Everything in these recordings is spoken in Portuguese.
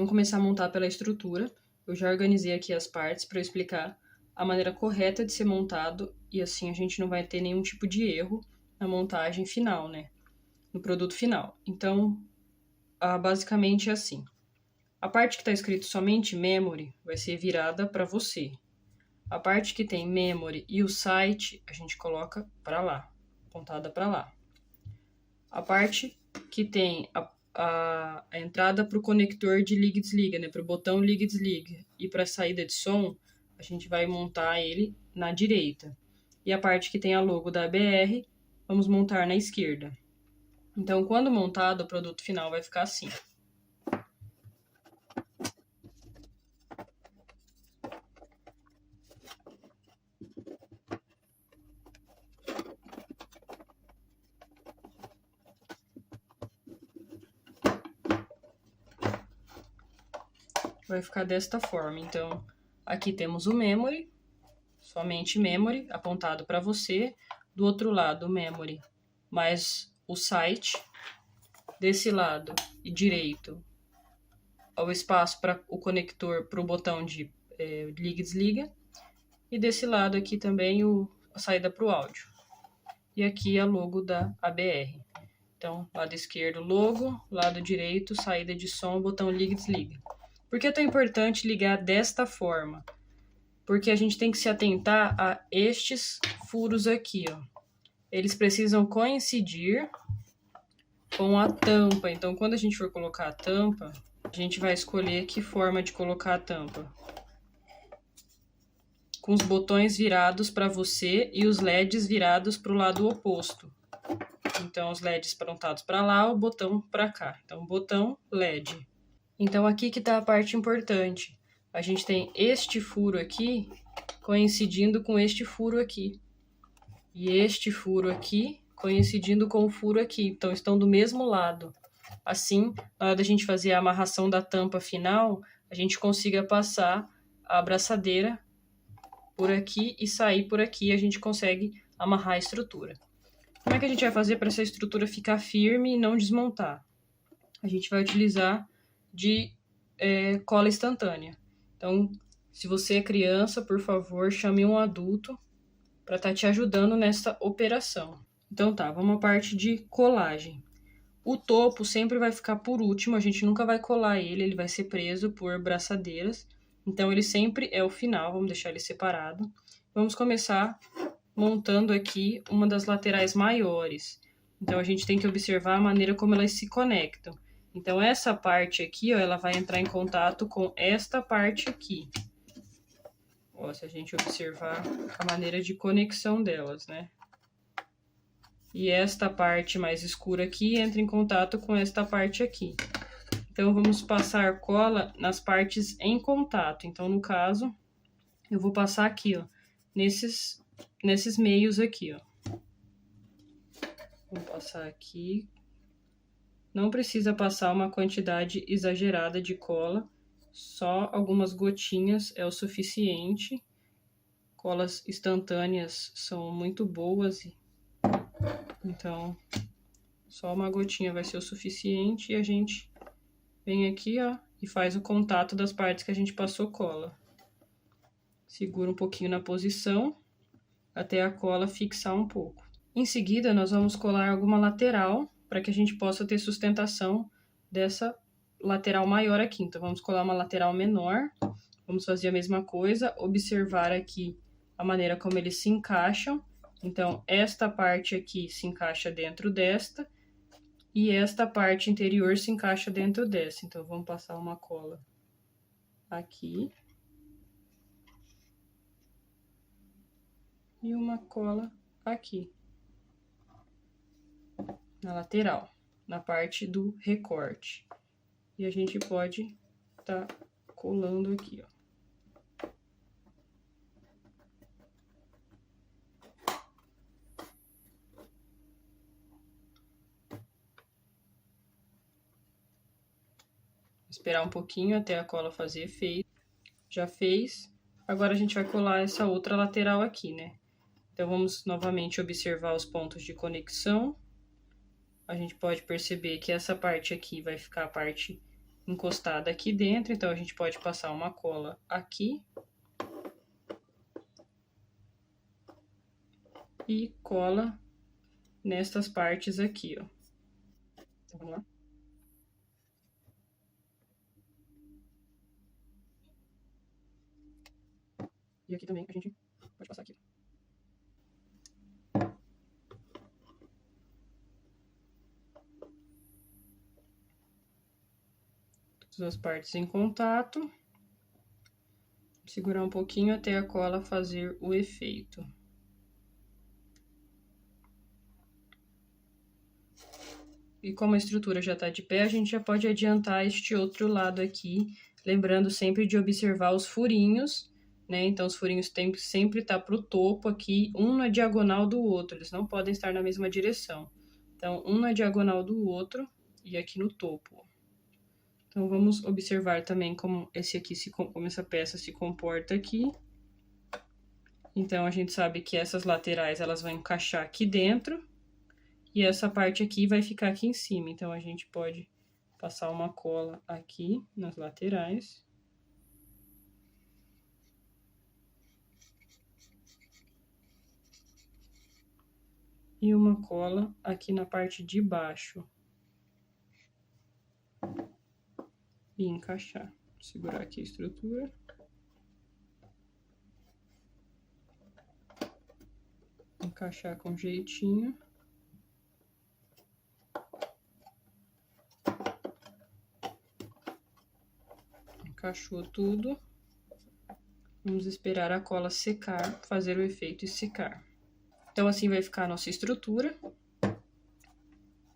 Vamos começar a montar pela estrutura. Eu já organizei aqui as partes para eu explicar a maneira correta de ser montado e assim a gente não vai ter nenhum tipo de erro na montagem final, né? No produto final. Então, basicamente é assim. A parte que está escrito somente memory vai ser virada para você. A parte que tem memory e o site, a gente coloca para lá, apontada para lá. A parte que tem a entrada para o conector de liga e desliga, né, para o botão liga e desliga, e para a saída de som, a gente vai montar ele na direita. E a parte que tem a logo da ABR, vamos montar na esquerda. Então, quando montado, o produto final vai ficar assim. Vai ficar desta forma. Então, aqui temos o memory, somente memory, apontado para você. Do outro lado, o memory, mais o site. Desse lado e direito, o espaço para o conector para o botão de liga e desliga. E desse lado aqui também a saída para o áudio. E aqui a logo da ABR. Então, lado esquerdo, logo, lado direito, saída de som, botão liga e desliga. Por que é tão importante ligar desta forma? Porque a gente tem que se atentar a estes furos aqui, ó. Eles precisam coincidir com a tampa. Então, quando a gente for colocar a tampa, a gente vai escolher que forma de colocar a tampa. Com os botões virados para você e os LEDs virados para o lado oposto. Então, os LEDs apontados para lá, o botão para cá. Então, botão LED. Então, aqui que está a parte importante. A gente tem este furo aqui coincidindo com este furo aqui. E este furo aqui coincidindo com o furo aqui. Então, estão do mesmo lado. Assim, na hora da gente fazer a amarração da tampa final, a gente consiga passar a abraçadeira por aqui e sair por aqui. A gente consegue amarrar a estrutura. Como é que a gente vai fazer para essa estrutura ficar firme e não desmontar? A gente vai utilizar de cola instantânea. Então, se você é criança, por favor, chame um adulto para estar te ajudando nessa operação. Então tá, vamos à parte de colagem. O topo sempre vai ficar por último, a gente nunca vai colar ele vai ser preso por braçadeiras. Então ele sempre é o final, vamos deixar ele separado. Vamos começar montando aqui uma das laterais maiores. Então a gente tem que observar a maneira como elas se conectam. Então essa parte aqui, ó, ela vai entrar em contato com esta parte aqui. Ó, se a gente observar a maneira de conexão delas, né? E esta parte mais escura aqui entra em contato com esta parte aqui. Então, vamos passar cola nas partes em contato. Então, no caso, eu vou passar aqui, ó, nesses meios aqui, ó. Vou passar aqui. Não precisa passar uma quantidade exagerada de cola, só algumas gotinhas é o suficiente. Colas instantâneas são muito boas, então só uma gotinha vai ser o suficiente e a gente vem aqui, ó, e faz o contato das partes que a gente passou cola. Segura um pouquinho na posição até a cola fixar um pouco. Em seguida, nós vamos colar alguma lateral para que a gente possa ter sustentação dessa lateral maior aqui. Então, vamos colar uma lateral menor. Vamos fazer a mesma coisa, observar aqui a maneira como eles se encaixam. Então, esta parte aqui se encaixa dentro desta e esta parte interior se encaixa dentro dessa. Então, vamos passar uma cola aqui e uma cola aqui na lateral, na parte do recorte. E a gente pode tá colando aqui, ó. Esperar um pouquinho até a cola fazer efeito. Já fez. Agora a gente vai colar essa outra lateral aqui, né? Então, vamos novamente observar os pontos de conexão. A gente pode perceber que essa parte aqui vai ficar a parte encostada aqui dentro, então a gente pode passar uma cola aqui. E cola nestas partes aqui, ó. Então, vamos lá. E aqui também a gente pode passar aqui. Todas as partes em contato. Segurar um pouquinho até a cola fazer o efeito. E como a estrutura já tá de pé, a gente já pode adiantar este outro lado aqui, lembrando sempre de observar os furinhos, né? Então, os furinhos têm que sempre estar pro topo aqui, um na diagonal do outro, eles não podem estar na mesma direção. Então, um na diagonal do outro e aqui no topo. Então, vamos observar também como como essa peça se comporta aqui. Então, a gente sabe que essas laterais, elas vão encaixar aqui dentro. E essa parte aqui vai ficar aqui em cima. Então, a gente pode passar uma cola aqui nas laterais. E uma cola aqui na parte de baixo. E encaixar. Vou segurar aqui a estrutura. Encaixar com jeitinho. Encaixou tudo. Vamos esperar a cola secar, fazer o efeito e secar. Então, assim vai ficar a nossa estrutura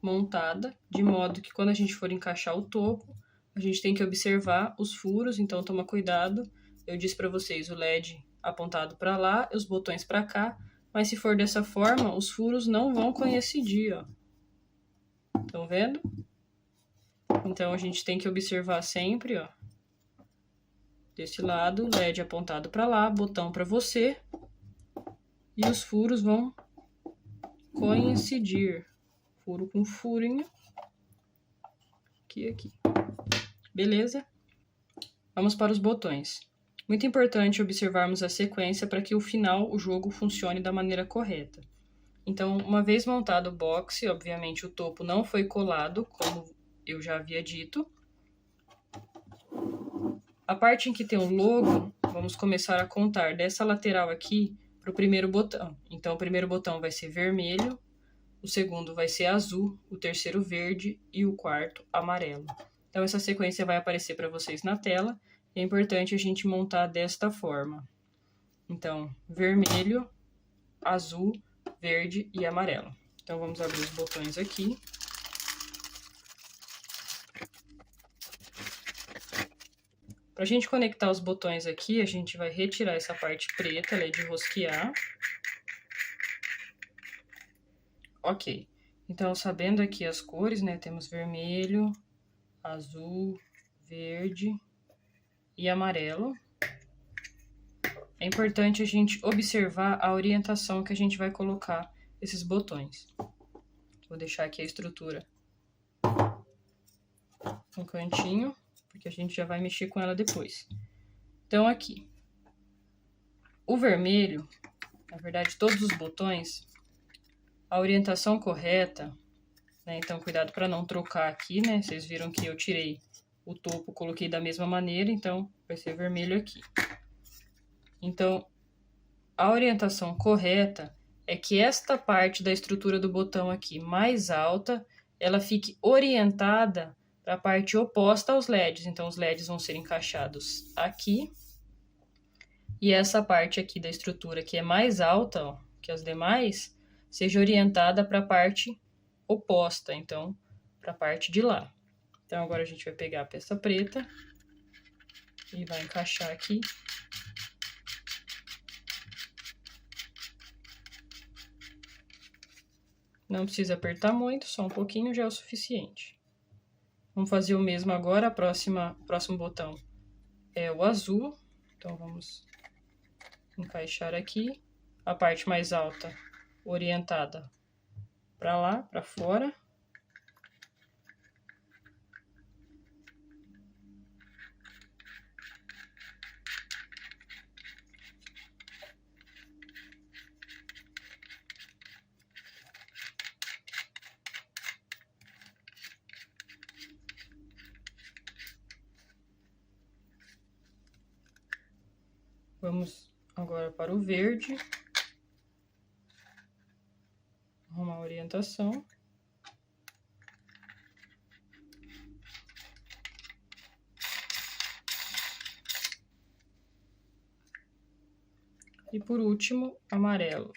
montada, de modo que quando a gente for encaixar o topo, a gente tem que observar os furos, então toma cuidado. Eu disse para vocês o LED apontado para lá e os botões para cá, mas se for dessa forma, os furos não vão coincidir, ó. Estão vendo? Então, a gente tem que observar sempre, ó. Desse lado, LED apontado para lá, botão para você. E os furos vão coincidir. Furo com furinho. Aqui. Beleza? Vamos para os botões. Muito importante observarmos a sequência para que o final, o jogo, funcione da maneira correta. Então, uma vez montado o boxe, obviamente o topo não foi colado, como eu já havia dito. A parte em que tem o logo, vamos começar a contar dessa lateral aqui para o primeiro botão. Então, o primeiro botão vai ser vermelho, o segundo vai ser azul, o terceiro verde e o quarto amarelo. Então, essa sequência vai aparecer para vocês na tela. É importante a gente montar desta forma. Então, vermelho, azul, verde e amarelo. Então, vamos abrir os botões aqui. Para a gente conectar os botões aqui, a gente vai retirar essa parte preta, ela é de rosquear. Ok. Então, sabendo aqui as cores, né, temos vermelho, azul, verde e amarelo. É importante a gente observar a orientação que a gente vai colocar esses botões. Vou deixar aqui a estrutura no cantinho, porque a gente já vai mexer com ela depois. Então, aqui. O vermelho, na verdade, todos os botões, a orientação correta, né? Então, cuidado para não trocar aqui, né? Vocês viram que eu tirei o topo, coloquei da mesma maneira, então vai ser vermelho aqui. Então, a orientação correta é que esta parte da estrutura do botão aqui mais alta, ela fique orientada para a parte oposta aos LEDs. Então, os LEDs vão ser encaixados aqui. E essa parte aqui da estrutura que é mais alta, ó, que as demais, seja orientada para a parte oposta, então, para a parte de lá. Então, agora a gente vai pegar a peça preta e vai encaixar aqui. Não precisa apertar muito, só um pouquinho já é o suficiente. Vamos fazer o mesmo agora, próximo botão é o azul. Então, vamos encaixar aqui. A parte mais alta orientada para lá, para fora. Vamos agora para o verde. Arrumar a orientação. E por último, amarelo.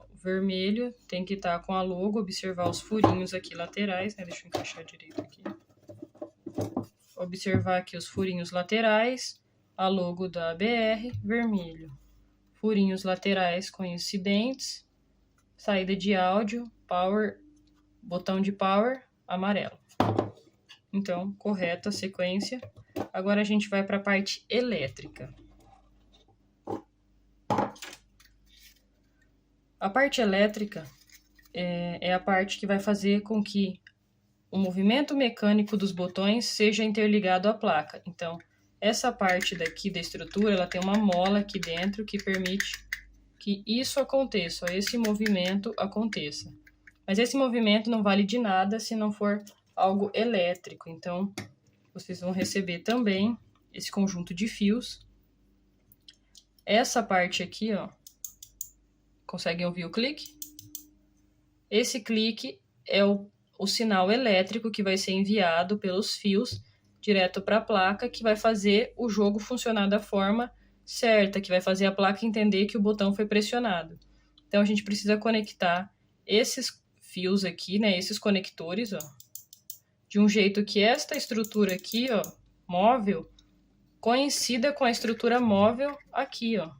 O vermelho tem que estar com a logo, observar os furinhos aqui laterais, né? Deixa eu encaixar direito aqui. Observar aqui os furinhos laterais, a logo da ABR, vermelho. Furinhos laterais coincidentes, saída de áudio, power, botão de power, amarelo. Então, correta a sequência. Agora a gente vai para a parte elétrica. A parte elétrica é a parte que vai fazer com que o movimento mecânico dos botões seja interligado à placa. Então, essa parte daqui da estrutura, ela tem uma mola aqui dentro que permite que isso aconteça, esse movimento aconteça. Mas esse movimento não vale de nada se não for algo elétrico. Então, vocês vão receber também esse conjunto de fios. Essa parte aqui, ó, conseguem ouvir o clique? Esse clique é o sinal elétrico que vai ser enviado pelos fios direto para a placa, que vai fazer o jogo funcionar da forma certa, que vai fazer a placa entender que o botão foi pressionado. Então, a gente precisa conectar esses fios aqui, né, esses conectores, ó, de um jeito que esta estrutura aqui, ó, móvel, coincida com a estrutura móvel aqui, ó.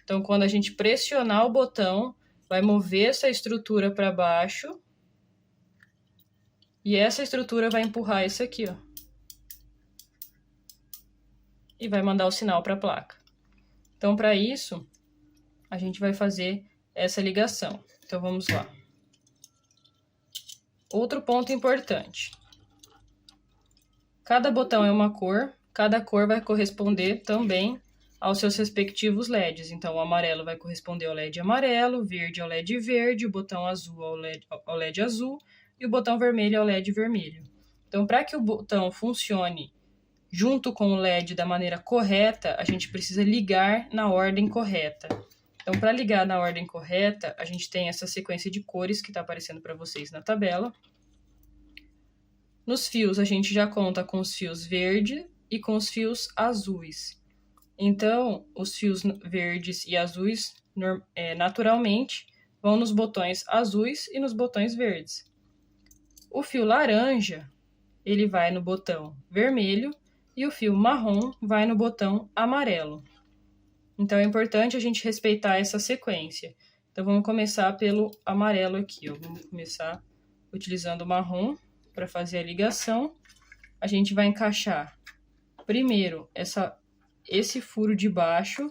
Então, quando a gente pressionar o botão, vai mover essa estrutura para baixo e essa estrutura vai empurrar isso aqui, ó. E vai mandar o sinal para a placa. Então, para isso, a gente vai fazer essa ligação. Então, vamos lá. Outro ponto importante. Cada botão é uma cor, cada cor vai corresponder também aos seus respectivos LEDs. Então, o amarelo vai corresponder ao LED amarelo, o verde ao LED verde, o botão azul ao LED azul e o botão vermelho ao LED vermelho. Então, para que o botão funcione junto com o LED da maneira correta, a gente precisa ligar na ordem correta. Então, para ligar na ordem correta, a gente tem essa sequência de cores que está aparecendo para vocês na tabela. Nos fios, a gente já conta com os fios verde e com os fios azuis. Então, os fios verdes e azuis, naturalmente, vão nos botões azuis e nos botões verdes. O fio laranja, ele vai no botão vermelho e o fio marrom vai no botão amarelo. Então, é importante a gente respeitar essa sequência. Então, vamos começar pelo amarelo aqui, ó. Vamos começar utilizando o marrom para fazer a ligação. A gente vai encaixar primeiro esse furo de baixo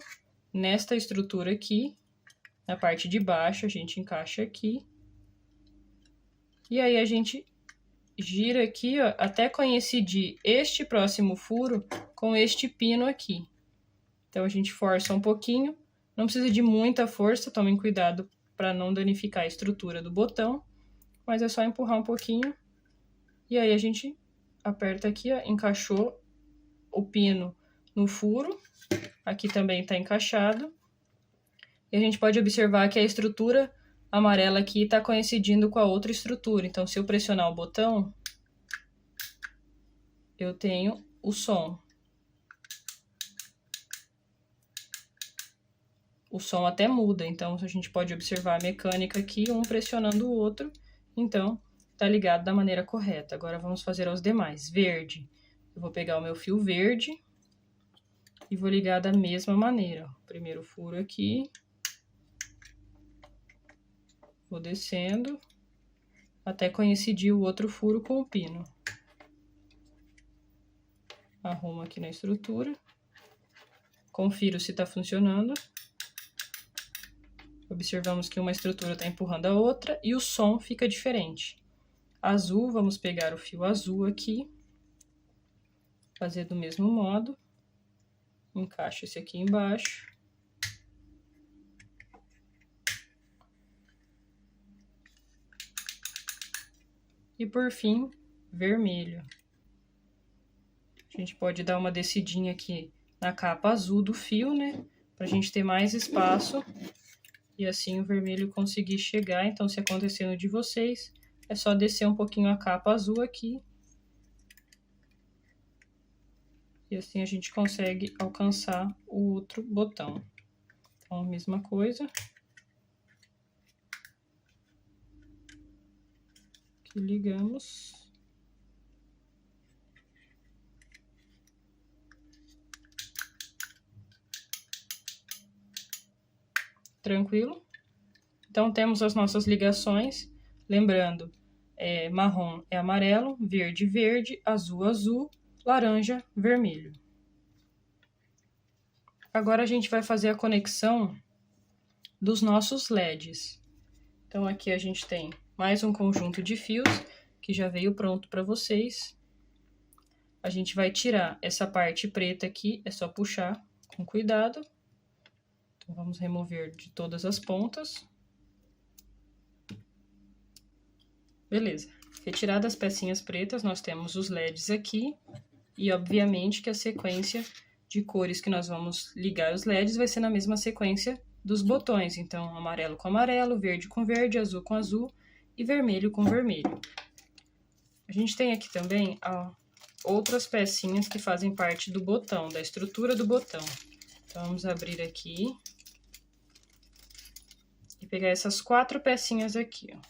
nesta estrutura aqui. Na parte de baixo, a gente encaixa aqui. E aí, a gente gira aqui, ó, até coincidir este próximo furo com este pino aqui. Então, a gente força um pouquinho. Não precisa de muita força, tomem cuidado para não danificar a estrutura do botão. Mas é só empurrar um pouquinho. E aí, a gente aperta aqui, ó, encaixou o pino no furo. Aqui também está encaixado. E a gente pode observar que a estrutura amarela aqui está coincidindo com a outra estrutura. Então, se eu pressionar o botão, eu tenho o som. O som até muda, então a gente pode observar a mecânica aqui, um pressionando o outro. Então, tá ligado da maneira correta. Agora, vamos fazer aos demais. Verde. Eu vou pegar o meu fio verde e vou ligar da mesma maneira. Primeiro furo aqui. Vou descendo até coincidir o outro furo com o pino. Arrumo aqui na estrutura. Confiro se está funcionando. Observamos que uma estrutura está empurrando a outra e o som fica diferente. Azul, vamos pegar o fio azul aqui. fazer do mesmo modo. Encaixa esse aqui embaixo. E por fim, vermelho. A gente pode dar uma descidinha aqui na capa azul do fio, né? Pra gente ter mais espaço e assim o vermelho conseguir chegar. Então, se acontecer no de vocês, é só descer um pouquinho a capa azul aqui. E assim a gente consegue alcançar o outro botão. Então, a mesma coisa. Aqui ligamos. Tranquilo? Então, temos as nossas ligações. Lembrando, marrom é amarelo, verde, verde, azul, azul, laranja, vermelho. Agora, a gente vai fazer a conexão dos nossos LEDs. Então, aqui a gente tem mais um conjunto de fios, que já veio pronto para vocês. A gente vai tirar essa parte preta aqui, é só puxar com cuidado. Então, vamos remover de todas as pontas. Beleza. Retiradas as pecinhas pretas, nós temos os LEDs aqui. E, obviamente, que a sequência de cores que nós vamos ligar os LEDs vai ser na mesma sequência dos botões. Então, amarelo com amarelo, verde com verde, azul com azul e vermelho com vermelho. A gente tem aqui também outras pecinhas que fazem parte do botão, da estrutura do botão. Então, vamos abrir aqui e pegar essas 4 pecinhas aqui, ó.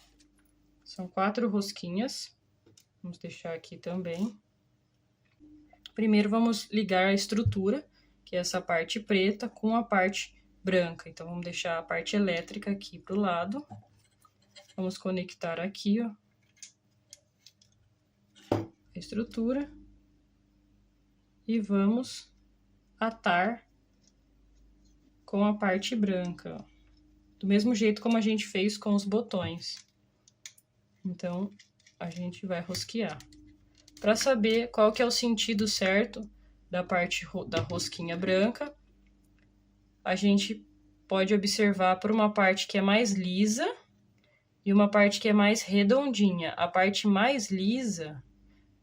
São 4 rosquinhas. Vamos deixar aqui também. Primeiro, vamos ligar a estrutura, que é essa parte preta, com a parte branca. Então, vamos deixar a parte elétrica aqui pro lado. Vamos conectar aqui, ó, a estrutura. E vamos atar com a parte branca, ó, do mesmo jeito como a gente fez com os botões. Então, a gente vai rosquear. Para saber qual que é o sentido certo da parte da rosquinha branca, a gente pode observar por uma parte que é mais lisa e uma parte que é mais redondinha. A parte mais lisa,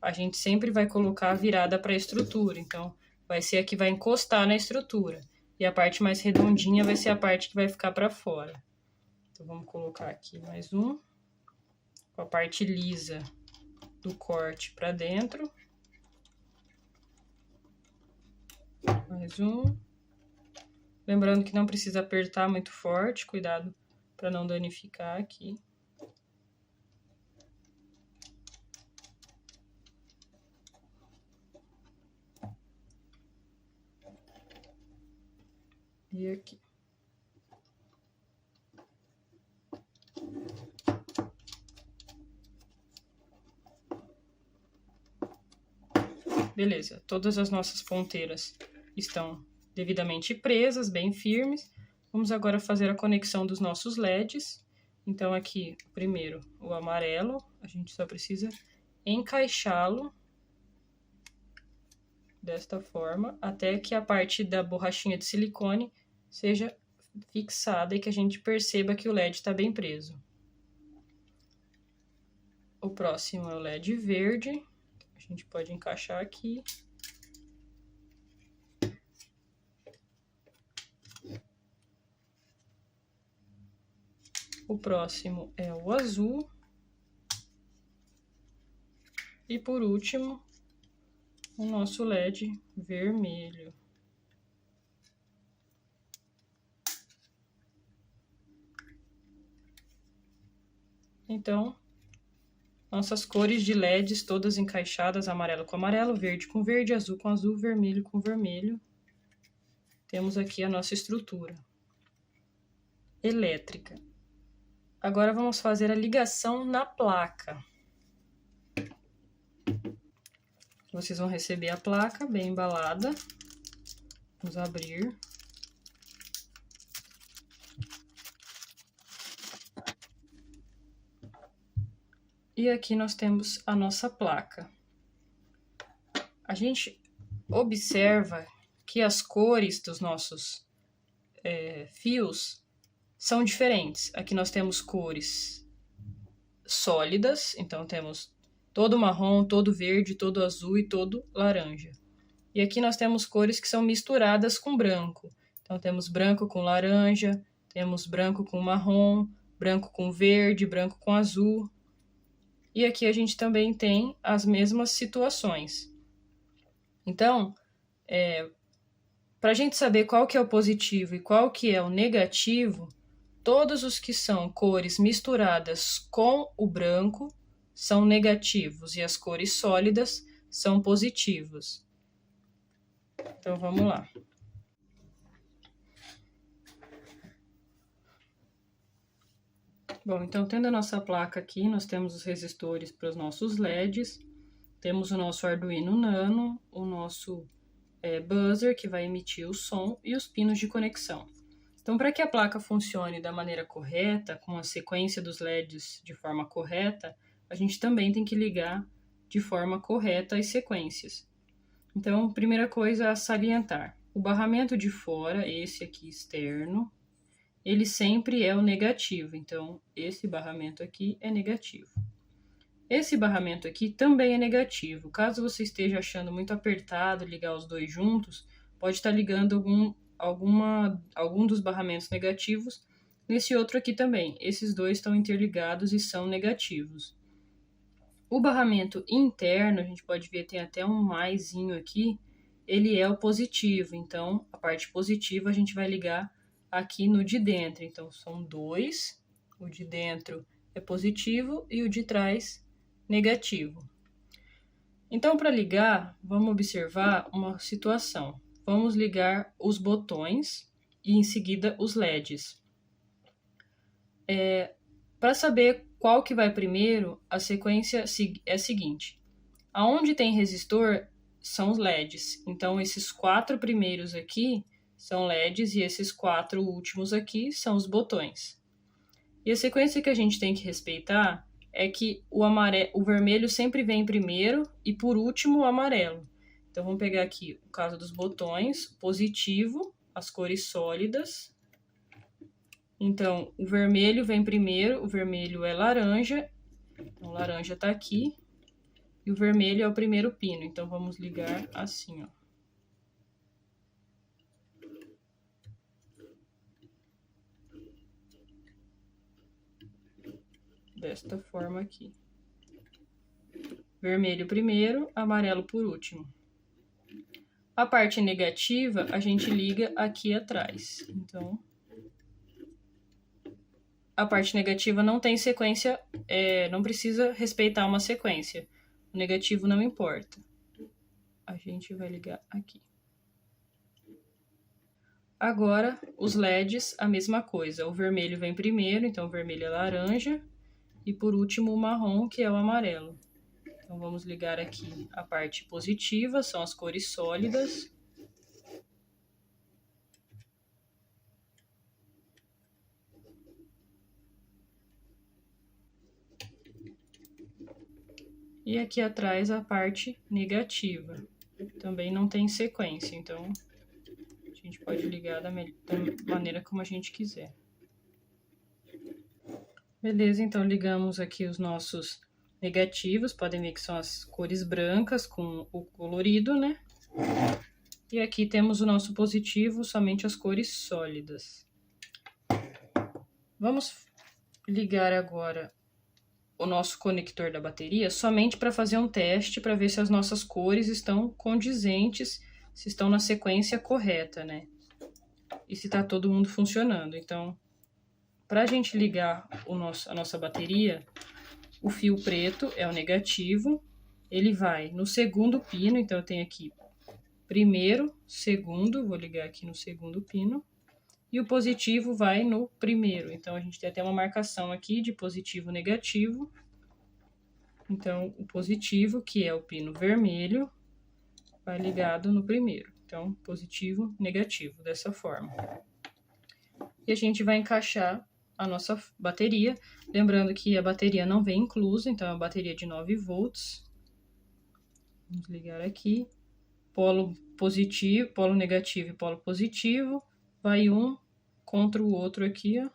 a gente sempre vai colocar virada para a estrutura, então vai ser a que vai encostar na estrutura. E a parte mais redondinha vai ser a parte que vai ficar para fora. Então, vamos colocar aqui mais um, com a parte lisa do corte para dentro. Mais um. Lembrando que não precisa apertar muito forte, cuidado para não danificar aqui. E aqui. Beleza, todas as nossas ponteiras estão devidamente presas, bem firmes. Vamos agora fazer a conexão dos nossos LEDs. Então, aqui, primeiro, o amarelo, a gente só precisa encaixá-lo desta forma, até que a parte da borrachinha de silicone seja fixada e que a gente perceba que o LED está bem preso. O próximo é o LED verde. A gente pode encaixar aqui. O próximo é o azul. E por último, o nosso LED vermelho. Então, nossas cores de LEDs todas encaixadas, amarelo com amarelo, verde com verde, azul com azul, vermelho com vermelho. Temos aqui a nossa estrutura elétrica. Agora vamos fazer a ligação na placa. Vocês vão receber a placa bem embalada. Vamos abrir. E aqui nós temos a nossa placa. A gente observa que as cores dos nossos fios são diferentes. Aqui nós temos cores sólidas, então temos todo marrom, todo verde, todo azul e todo laranja. E aqui nós temos cores que são misturadas com branco. Então temos branco com laranja, temos branco com marrom, branco com verde, branco com azul. E aqui a gente também tem as mesmas situações. Então, para a gente saber qual que é o positivo e qual que é o negativo, todos os que são cores misturadas com o branco são negativos e as cores sólidas são positivos. Então, vamos lá. Bom, então, tendo a nossa placa aqui, nós temos os resistores para os nossos LEDs, temos o nosso Arduino Nano, o nosso buzzer, que vai emitir o som, e os pinos de conexão. Então, para que a placa funcione da maneira correta, com a sequência dos LEDs de forma correta, a gente também tem que ligar de forma correta as sequências. Então, primeira coisa a salientar, o barramento de fora, esse aqui externo, ele sempre é o negativo, então esse barramento aqui é negativo. Esse barramento aqui também é negativo. Caso você esteja achando muito apertado ligar os dois juntos, pode estar ligando algum dos barramentos negativos nesse outro aqui também. Esses dois estão interligados e são negativos. O barramento interno, a gente pode ver, tem até um maisinho aqui, ele é o positivo. Então, a parte positiva a gente vai ligar aqui no de dentro. Então, são dois. O de dentro é positivo e o de trás negativo. Então, para ligar, vamos observar uma situação. Vamos ligar os botões e em seguida os LEDs. Para saber qual que vai primeiro, a sequência é a seguinte. Aonde tem resistor são os LEDs. Então, esses 4 primeiros aqui são LEDs e esses 4 últimos aqui são os botões. E a sequência que a gente tem que respeitar é que o vermelho sempre vem primeiro e por último o amarelo. Então, vamos pegar aqui o caso dos botões, positivo, as cores sólidas. Então, o vermelho vem primeiro, o vermelho é laranja, então, o laranja tá aqui, e o vermelho é o primeiro pino. Então, vamos ligar assim, ó. Desta forma aqui. Vermelho primeiro, amarelo por último. A parte negativa, a gente liga aqui atrás. Então, a parte negativa não tem sequência, não precisa respeitar uma sequência. O negativo não importa. A gente vai ligar aqui. Agora, os LEDs, a mesma coisa. O vermelho vem primeiro, então o vermelho é laranja. E por último, o marrom, que é o amarelo. Então, vamos ligar aqui a parte positiva, são as cores sólidas. E aqui atrás a parte negativa. Também não tem sequência, então a gente pode ligar da maneira como a gente quiser. Beleza, então ligamos aqui os nossos negativos, podem ver que são as cores brancas com o colorido, né? E aqui temos o nosso positivo, somente as cores sólidas. Vamos ligar agora o nosso conector da bateria somente para fazer um teste, para ver se as nossas cores estão condizentes, se estão na sequência correta, né? E se está todo mundo funcionando. Então, para a gente ligar a nossa bateria, o fio preto é o negativo, ele vai no segundo pino, então eu tenho aqui primeiro, segundo, vou ligar aqui no segundo pino, e o positivo vai no primeiro. Então, a gente tem até uma marcação aqui de positivo e negativo. Então, o positivo, que é o pino vermelho, vai ligado no primeiro. Então, positivo, negativo, dessa forma. E a gente vai encaixar a nossa bateria. Lembrando que a bateria não vem inclusa, então é uma bateria de 9 volts. Vamos ligar aqui. polo positivo, polo negativo e polo positivo, vai um contra o outro aqui, ó.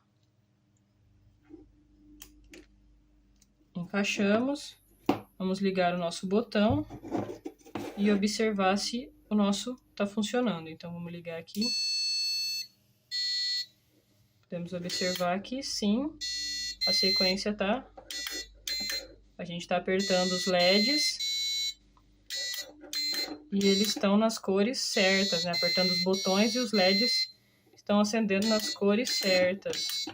Encaixamos, vamos ligar o nosso botão e observar se o nosso tá funcionando. Então, vamos ligar aqui. Podemos observar que sim, a sequência tá... A gente tá apertando os LEDs e eles estão nas cores certas, né? Apertando os botões e os LEDs estão acendendo nas cores certas.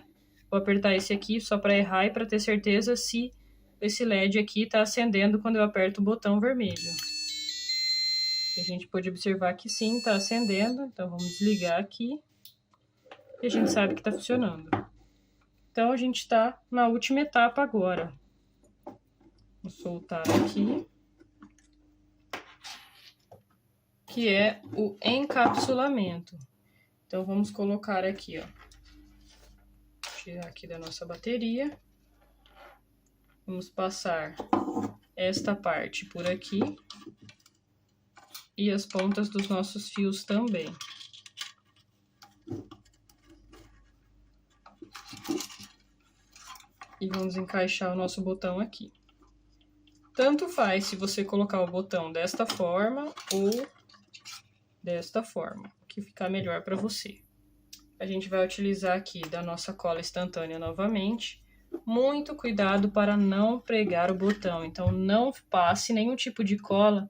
Vou apertar esse aqui só para errar e para ter certeza se esse LED aqui está acendendo quando eu aperto o botão vermelho. A gente pode observar que sim, está acendendo. Então, vamos desligar aqui. E a gente sabe que está funcionando. Então, a gente está na última etapa agora. Vou soltar aqui. Que é o encapsulamento. Então, vamos colocar aqui, ó. Tirar aqui da nossa bateria. Vamos passar esta parte por aqui. E as pontas dos nossos fios também. E vamos encaixar o nosso botão aqui. Tanto faz se você colocar o botão desta forma ou desta forma, que ficar melhor para você. A gente vai utilizar aqui da nossa cola instantânea novamente. Muito cuidado para não pregar o botão. Então, não passe nenhum tipo de cola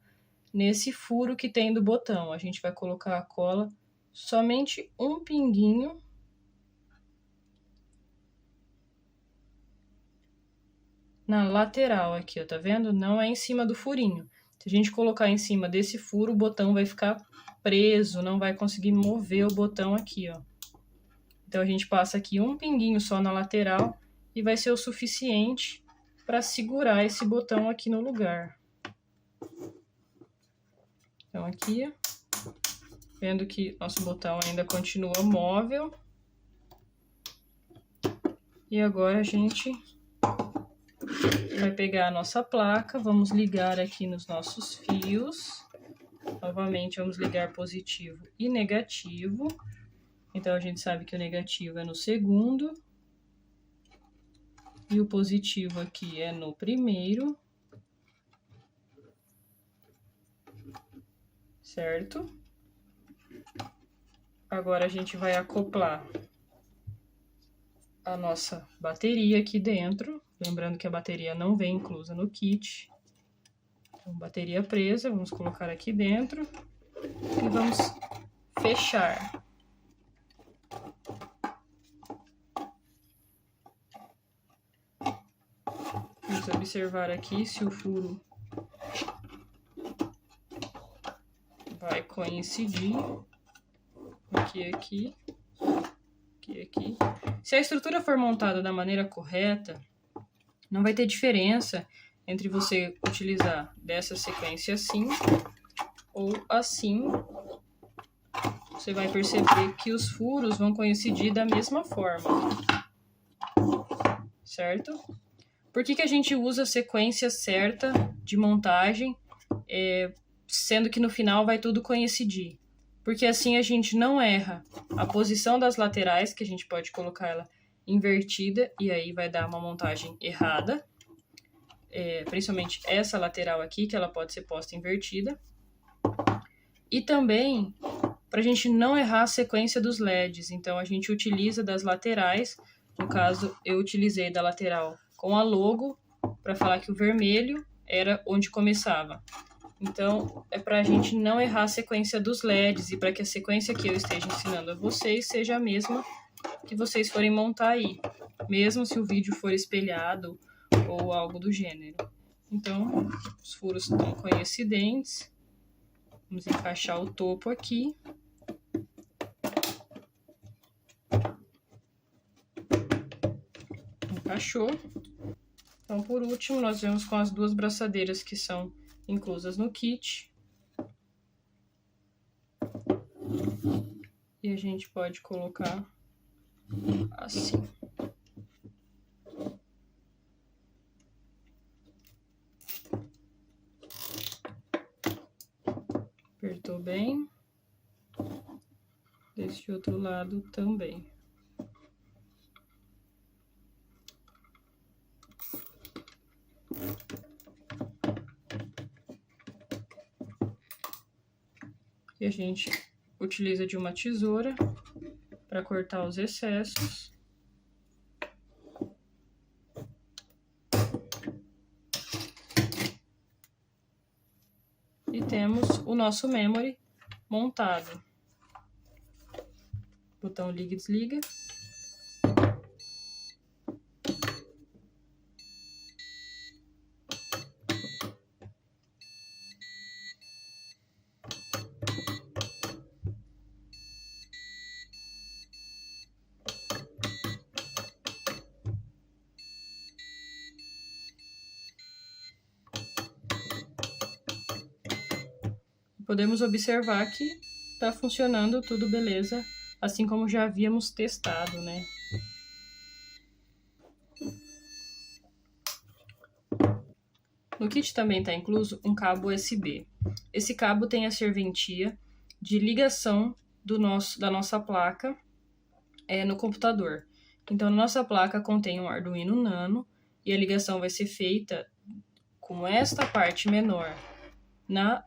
nesse furo que tem do botão. A gente vai colocar a cola somente um pinguinho. Na lateral aqui, ó, tá vendo? Não é em cima do furinho. Se a gente colocar em cima desse furo, o botão vai ficar preso, não vai conseguir mover o botão aqui, ó. Então, a gente passa aqui um pinguinho só na lateral e vai ser o suficiente para segurar esse botão aqui no lugar. Então, aqui, vendo que nosso botão ainda continua móvel. E agora a gente vai pegar a nossa placa, vamos ligar aqui nos nossos fios. Novamente, vamos ligar positivo e negativo. Então, a gente sabe que o negativo é no segundo. E o positivo aqui é no primeiro. Certo? Agora, a gente vai acoplar a nossa bateria aqui dentro. Lembrando que a bateria não vem inclusa no kit. Então, bateria presa, vamos colocar aqui dentro. E vamos fechar. Vamos observar aqui se o furo vai coincidir. Aqui. Se a estrutura for montada da maneira correta, não vai ter diferença entre você utilizar dessa sequência assim ou assim. Você vai perceber que os furos vão coincidir da mesma forma. Certo? Por que a gente usa a sequência certa de montagem, sendo que no final vai tudo coincidir? Porque assim a gente não erra a posição das laterais, que a gente pode colocar ela invertida, e aí vai dar uma montagem errada. Principalmente essa lateral aqui, que ela pode ser posta invertida. E também para a gente não errar a sequência dos LEDs. Então, a gente utiliza das laterais. No caso, eu utilizei da lateral com a logo, para falar que o vermelho era onde começava. Então, é para a gente não errar a sequência dos LEDs e para que a sequência que eu esteja ensinando a vocês seja a mesma que vocês forem montar aí, mesmo se o vídeo for espelhado ou algo do gênero. Então, os furos estão coincidentes. Vamos encaixar o topo aqui. Encaixou. Então, por último, nós vamos com as duas braçadeiras que são inclusas no kit. E a gente pode colocar assim. Apertou deste outro lado também. E a gente utiliza de uma tesoura para cortar os excessos. E temos o nosso memory montado. Botão liga e desliga. Podemos observar que está funcionando tudo beleza, assim como já havíamos testado, né? No kit também está incluso um cabo USB. Esse cabo tem a serventia de ligação da nossa placa no computador. Então, nossa placa contém um Arduino Nano e a ligação vai ser feita com esta parte menor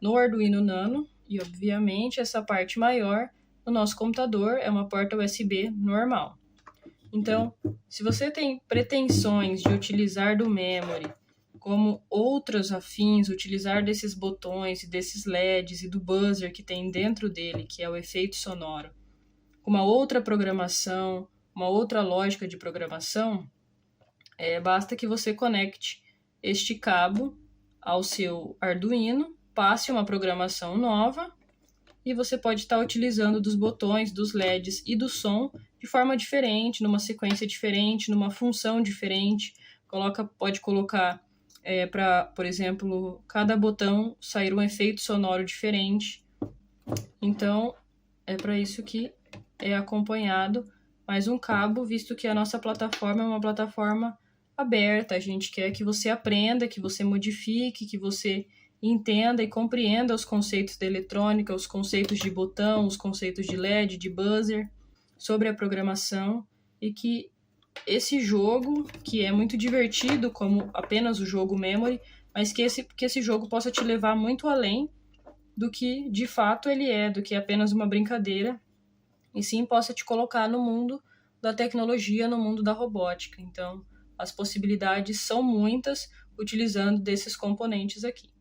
no Arduino Nano e, obviamente, essa parte maior no nosso computador é uma porta USB normal. Então, se você tem pretensões de utilizar do memory como outros afins, utilizar desses botões e desses LEDs e do buzzer que tem dentro dele, que é o efeito sonoro, uma outra programação, uma outra lógica de programação, basta que você conecte este cabo ao seu Arduino, passe uma programação nova e você pode estar utilizando dos botões, dos LEDs e do som de forma diferente, numa sequência diferente, numa função diferente. Pode colocar para, por exemplo, cada botão sair um efeito sonoro diferente. Então, é para isso que é acompanhado mais um cabo, visto que a nossa plataforma é uma plataforma aberta. A gente quer que você aprenda, que você modifique, que você entenda e compreenda os conceitos da eletrônica, os conceitos de botão, os conceitos de LED, de buzzer, sobre a programação, e que esse jogo, que é muito divertido como apenas o jogo memory, mas que esse jogo possa te levar muito além do que de fato ele é, do que apenas uma brincadeira, e sim possa te colocar no mundo da tecnologia, no mundo da robótica. Então, as possibilidades são muitas utilizando desses componentes aqui.